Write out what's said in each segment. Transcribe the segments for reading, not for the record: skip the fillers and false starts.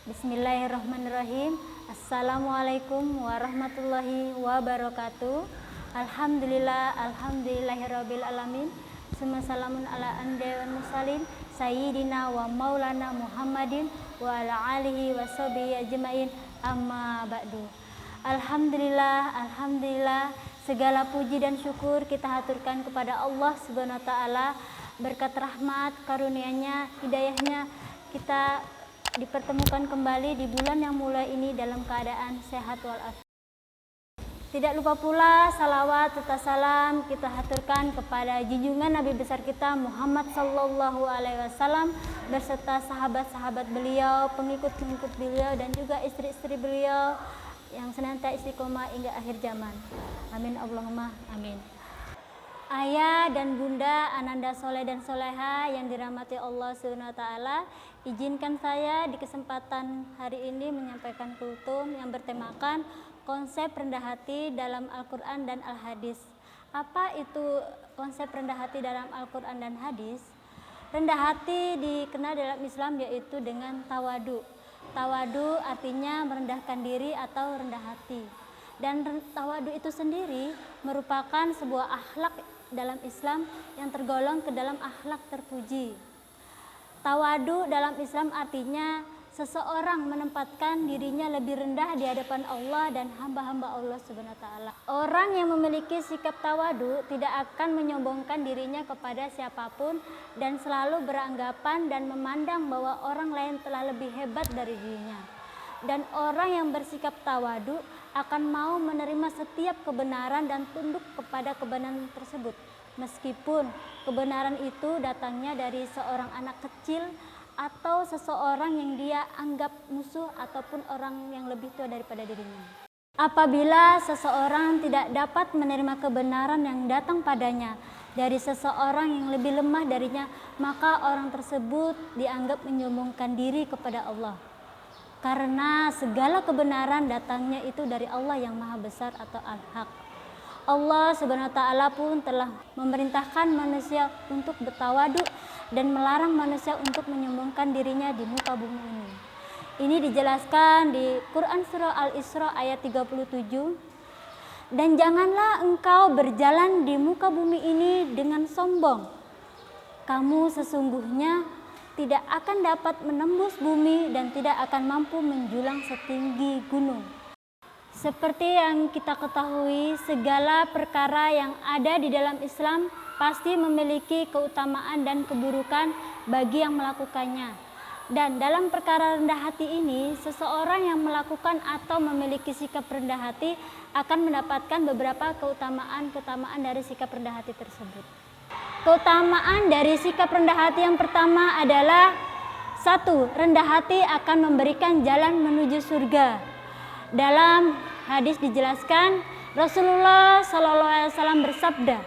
Bismillahirrahmanirrahim. Assalamualaikum warahmatullahi wabarakatuh. Alhamdulillahirabbil alamin. Salamun ala anbiya'i wal mursalin sayyidina wa maulana Muhammadin wa ala alihi wa sahbihi ajmain. Amma ba'du. Alhamdulillah, segala puji dan syukur kita haturkan kepada Allah Subhanahu wa taala. Berkat rahmat karunia-Nya, hidayahnya, kita dipertemukan kembali di bulan yang mulai ini dalam keadaan sehat walafiat. Tidak lupa pula salawat serta salam kita haturkan kepada junjungan Nabi besar kita Muhammad sallallahu alaihi wasallam beserta sahabat-sahabat beliau, pengikut-pengikut beliau dan juga istri-istri beliau yang senantiasa istiqomah hingga akhir zaman. Amin Allahumma amin. Ayah dan bunda Ananda Soleh dan Soleha yang dirahmati Allah Subhanahu wa taala, izinkan saya di kesempatan hari ini menyampaikan kultum yang bertemakan konsep rendah hati dalam Al-Quran dan Al-Hadis. Apa itu konsep rendah hati dalam Al-Quran dan Hadis? Rendah hati dikenal dalam Islam yaitu dengan tawadu. Tawadu artinya merendahkan diri atau rendah hati. Dan tawadu itu sendiri merupakan sebuah akhlak dalam Islam yang tergolong ke dalam akhlak terpuji. Tawadu dalam Islam artinya seseorang menempatkan dirinya lebih rendah di hadapan Allah dan hamba-hamba Allah Subhanahu wa taala. Orang yang memiliki sikap tawadu tidak akan menyombongkan dirinya kepada siapapun dan selalu beranggapan dan memandang bahwa orang lain telah lebih hebat dari dirinya. Dan orang yang bersikap tawadu akan mau menerima setiap kebenaran dan tunduk kepada kebenaran tersebut, meskipun kebenaran itu datangnya dari seorang anak kecil atau seseorang yang dia anggap musuh ataupun orang yang lebih tua daripada dirinya. Apabila seseorang tidak dapat menerima kebenaran yang datang padanya dari seseorang yang lebih lemah darinya, maka orang tersebut dianggap menyombongkan diri kepada Allah. Karena segala kebenaran datangnya itu dari Allah yang Maha Besar atau Al-Haq. Allah Subhanahu wa taala pun telah memerintahkan manusia untuk bertawadu dan melarang manusia untuk menyombongkan dirinya di muka bumi ini. Ini dijelaskan di Quran surah Al-Isra ayat 37. Dan janganlah engkau berjalan di muka bumi ini dengan sombong. Kamu sesungguhnya tidak akan dapat menembus bumi dan tidak akan mampu menjulang setinggi gunung. Seperti yang kita ketahui, segala perkara yang ada di dalam Islam pasti memiliki keutamaan dan keburukan bagi yang melakukannya. Dan dalam perkara rendah hati ini, seseorang yang melakukan atau memiliki sikap rendah hati akan mendapatkan beberapa keutamaan dari sikap rendah hati tersebut. Keutamaan dari sikap rendah hati yang pertama adalah 1. Rendah hati akan memberikan jalan menuju surga. Dalam hadis dijelaskan Rasulullah SAW bersabda,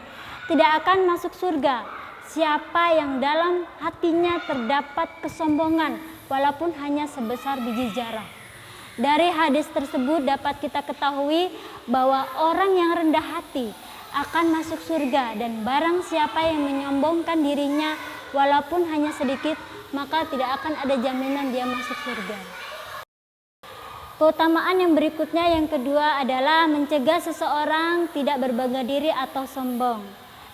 tidak akan masuk surga siapa yang dalam hatinya terdapat kesombongan walaupun hanya sebesar biji zarah. Dari hadis tersebut dapat kita ketahui bahwa orang yang rendah hati akan masuk surga, dan barang siapa yang menyombongkan dirinya walaupun hanya sedikit, maka tidak akan ada jaminan dia masuk surga. Keutamaan yang berikutnya yang kedua adalah mencegah seseorang tidak berbangga diri atau sombong.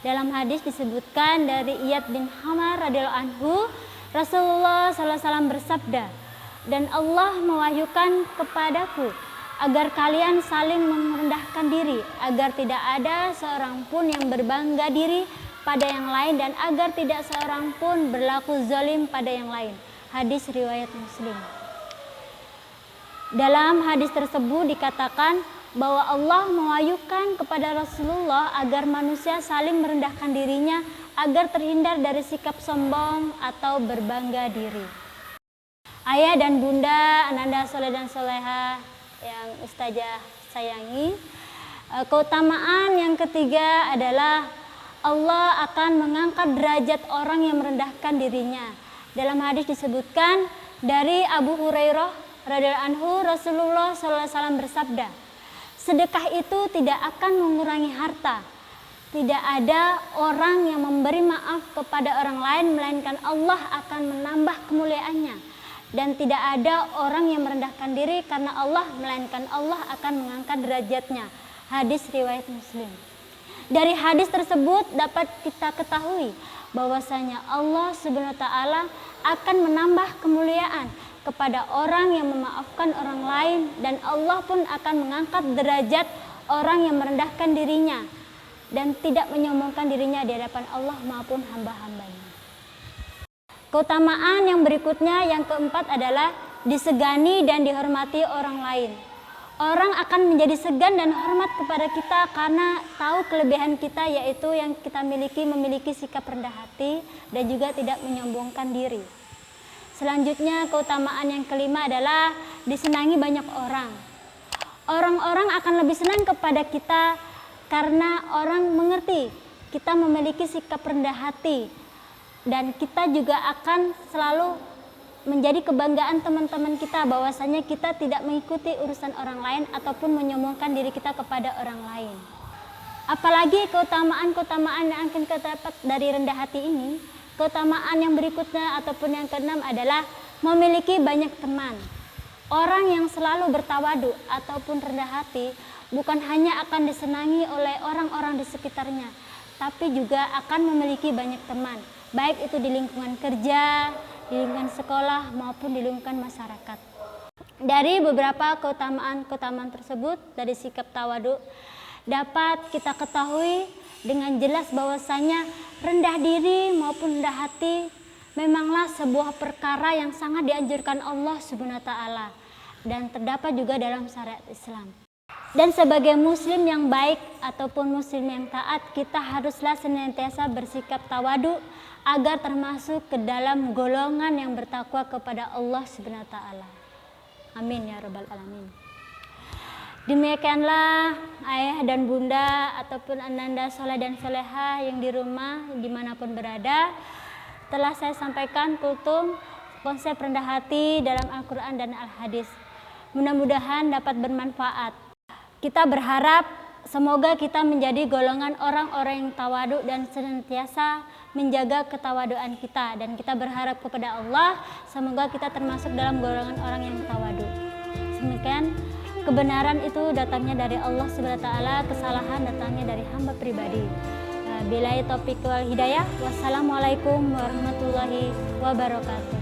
Dalam hadis disebutkan dari Iyad bin Hamar radhiyallahu anhu, Rasulullah SAW bersabda, dan Allah mewahyukan kepadaku agar kalian saling merendahkan diri, agar tidak ada seorang pun yang berbangga diri pada yang lain dan agar tidak seorang pun berlaku zalim pada yang lain. Hadis riwayat Muslim. Dalam hadis tersebut dikatakan bahwa Allah mewahyukan kepada Rasulullah agar manusia saling merendahkan dirinya agar terhindar dari sikap sombong atau berbangga diri. Ayah dan bunda Ananda Soleh dan Soleha yang Ustazah sayangi, keutamaan yang ketiga adalah Allah akan mengangkat derajat orang yang merendahkan dirinya. Dalam hadis disebutkan dari Abu Hurairah radhiyallahu anhu, Rasulullah SAW bersabda, sedekah itu tidak akan mengurangi harta. Tidak ada orang yang memberi maaf kepada orang lain melainkan Allah akan menambah kemuliaannya. Dan tidak ada orang yang merendahkan diri karena Allah, melainkan Allah akan mengangkat derajatnya. Hadis riwayat Muslim. Dari hadis tersebut dapat kita ketahui bahwasanya Allah Subhanahu wa taala akan menambah kemuliaan kepada orang yang memaafkan orang lain, dan Allah pun akan mengangkat derajat orang yang merendahkan dirinya dan tidak menyombongkan dirinya di hadapan Allah maupun hamba-hambanya. Keutamaan yang berikutnya, yang keempat adalah disegani dan dihormati orang lain. Orang akan menjadi segan dan hormat kepada kita karena tahu kelebihan kita, yaitu yang kita memiliki sikap rendah hati dan juga tidak menyombongkan diri. Selanjutnya, keutamaan yang kelima adalah disenangi banyak orang. Orang-orang akan lebih senang kepada kita karena orang mengerti kita memiliki sikap rendah hati, dan kita juga akan selalu menjadi kebanggaan teman-teman kita bahwasanya kita tidak mengikuti urusan orang lain ataupun menyombongkan diri kita kepada orang lain. Apalagi keutamaan-keutamaan yang akan kita dapat dari rendah hati ini, keutamaan yang berikutnya ataupun yang keenam adalah memiliki banyak teman. Orang yang selalu bertawadu ataupun rendah hati bukan hanya akan disenangi oleh orang-orang di sekitarnya, tapi juga akan memiliki banyak teman, baik itu di lingkungan kerja, di lingkungan sekolah maupun di lingkungan masyarakat. Dari beberapa keutamaan tersebut, dari sikap tawadu dapat kita ketahui dengan jelas bahwasanya rendah diri maupun rendah hati memanglah sebuah perkara yang sangat dianjurkan Allah Subhanahu wa taala dan terdapat juga dalam syariat Islam. Dan sebagai muslim yang baik ataupun muslim yang taat, kita haruslah senantiasa bersikap tawadu agar termasuk ke dalam golongan yang bertakwa kepada Allah Subhanahu wa taala. Amin ya rabbal alamin. Demikianlah ayah dan bunda ataupun ananda soleh dan soleha yang di rumah dimanapun berada, telah saya sampaikan kultum konsep rendah hati dalam Al-Quran dan Al-Hadis. Mudah-mudahan dapat bermanfaat. Kita berharap semoga kita menjadi golongan orang-orang yang tawadu dan senantiasa menjaga ketawaduan kita, dan kita berharap kepada Allah semoga kita termasuk dalam golongan orang yang tawadu. Demikian, kebenaran itu datangnya dari Allah Subhanahu wa taala, kesalahan datangnya dari hamba pribadi. Billahi taufiq wal hidayah. Wassalamualaikum warahmatullahi wabarakatuh.